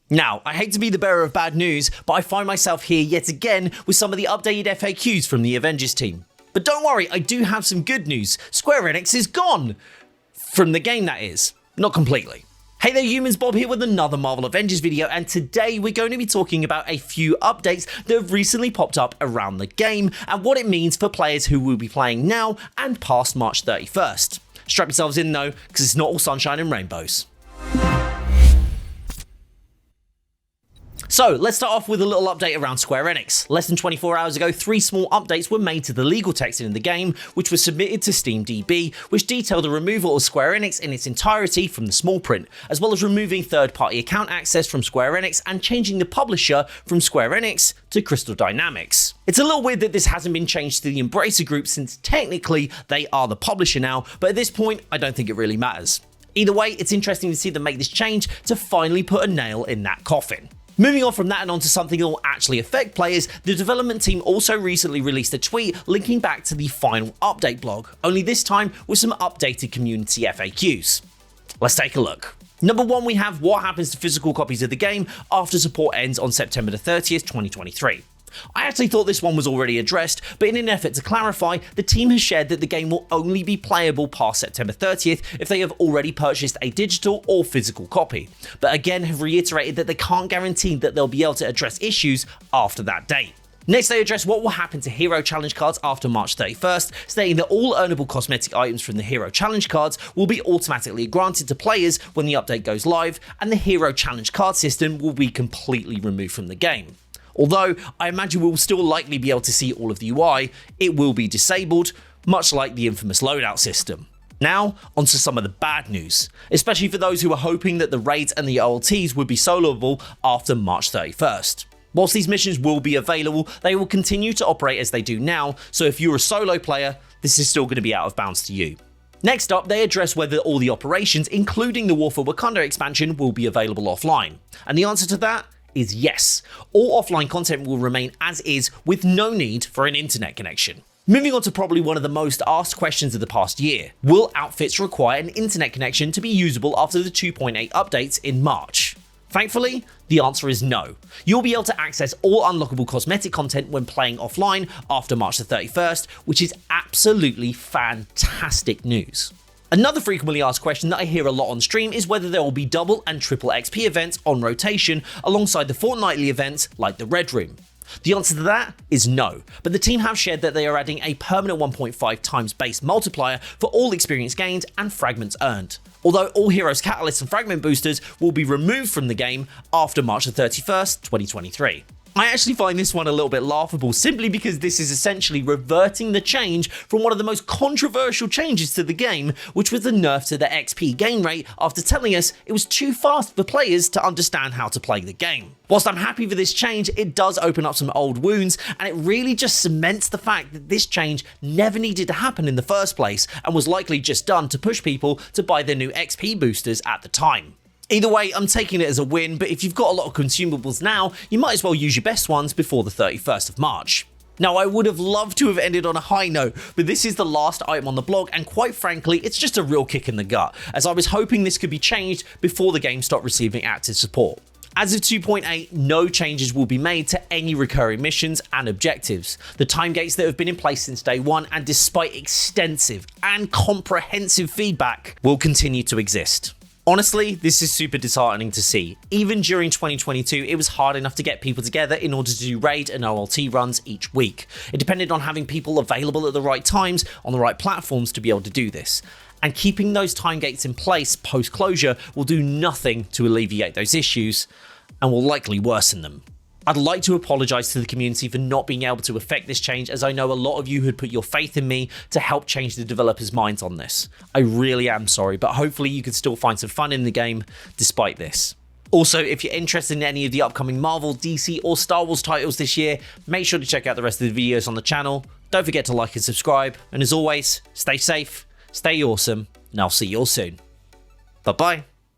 Now, I hate to be the bearer of bad news, but I find myself here yet again with some of the updated FAQs from the Avengers team. But don't worry, I do have some good news. Square Enix is gone! From the game, that is. Not completely. Hey there humans, Bob here with another Marvel Avengers video, and today we're going to be talking about a few updates that have recently popped up around the game and what it means for players who will be playing now and past March 31st. Strap yourselves in though, because it's not all sunshine and rainbows. So, let's start off with a little update around Square Enix. Less than 24 hours ago, 3 small updates were made to the legal text in the game, which was submitted to SteamDB, which detailed the removal of Square Enix in its entirety from the small print, as well as removing third-party account access from Square Enix and changing the publisher from Square Enix to Crystal Dynamics. It's a little weird that this hasn't been changed to the Embracer Group since technically they are the publisher now, but at this point, I don't think it really matters. Either way, it's interesting to see them make this change to finally put a nail in that coffin. Moving on from that and onto something that will actually affect players, the development team also recently released a tweet linking back to the final update blog, only this time with some updated community FAQs. Let's take a look. Number 1, we have what happens to physical copies of the game after support ends on September 30th, 2023. I actually thought this one was already addressed, but in an effort to clarify, the team has shared that the game will only be playable past September 30th if they have already purchased a digital or physical copy, but again have reiterated that they can't guarantee that they'll be able to address issues after that date. Next, they address what will happen to Hero Challenge cards after March 31st, stating that all earnable cosmetic items from the Hero Challenge cards will be automatically granted to players when the update goes live, and the Hero Challenge card system will be completely removed from the game. Although, I imagine we'll still likely be able to see all of the UI, it will be disabled, much like the infamous loadout system. Now, onto some of the bad news, especially for those who are hoping that the raids and the OLTs would be soloable after March 31st. Whilst these missions will be available, they will continue to operate as they do now, so if you're a solo player, this is still going to be out of bounds to you. Next up, they address whether all the operations, including the War for Wakanda expansion, will be available offline. And the answer to that is yes. All offline content will remain as is with no need for an internet connection. Moving on to probably one of the most asked questions of the past year. Will outfits require an internet connection to be usable after the 2.8 updates in March? Thankfully, the answer is no. You'll be able to access all unlockable cosmetic content when playing offline after March the 31st, which is absolutely fantastic news. Another frequently asked question that I hear a lot on stream is whether there will be double and triple XP events on rotation alongside the fortnightly events like the Red Room. The answer to that is no, but the team have shared that they are adding a permanent 1.5 times base multiplier for all experience gained and fragments earned. Although all Heroes Catalysts and Fragment Boosters will be removed from the game after March the 31st, 2023. I actually find this one a little bit laughable simply because this is essentially reverting the change from one of the most controversial changes to the game, which was the nerf to the XP gain rate after telling us it was too fast for players to understand how to play the game. Whilst I'm happy for this change, it does open up some old wounds, and it really just cements the fact that this change never needed to happen in the first place and was likely just done to push people to buy their new XP boosters at the time. Either way, I'm taking it as a win, but if you've got a lot of consumables now, you might as well use your best ones before the 31st of March. Now, I would have loved to have ended on a high note, but this is the last item on the blog, and quite frankly, it's just a real kick in the gut, as I was hoping this could be changed before the game stopped receiving active support. As of 2.8, no changes will be made to any recurring missions and objectives. The time gates that have been in place since day one, and despite extensive and comprehensive feedback, will continue to exist. Honestly, this is super disheartening to see. Even during 2022, it was hard enough to get people together in order to do raid and OLT runs each week. It depended on having people available at the right times on the right platforms to be able to do this. And keeping those time gates in place post-closure will do nothing to alleviate those issues and will likely worsen them. I'd like to apologise to the community for not being able to effect this change, as I know a lot of you had put your faith in me to help change the developers' minds on this. I really am sorry, but hopefully you can still find some fun in the game despite this. Also, if you're interested in any of the upcoming Marvel, DC or Star Wars titles this year, make sure to check out the rest of the videos on the channel. Don't forget to like and subscribe, and as always, stay safe, stay awesome, and I'll see you all soon. Bye bye.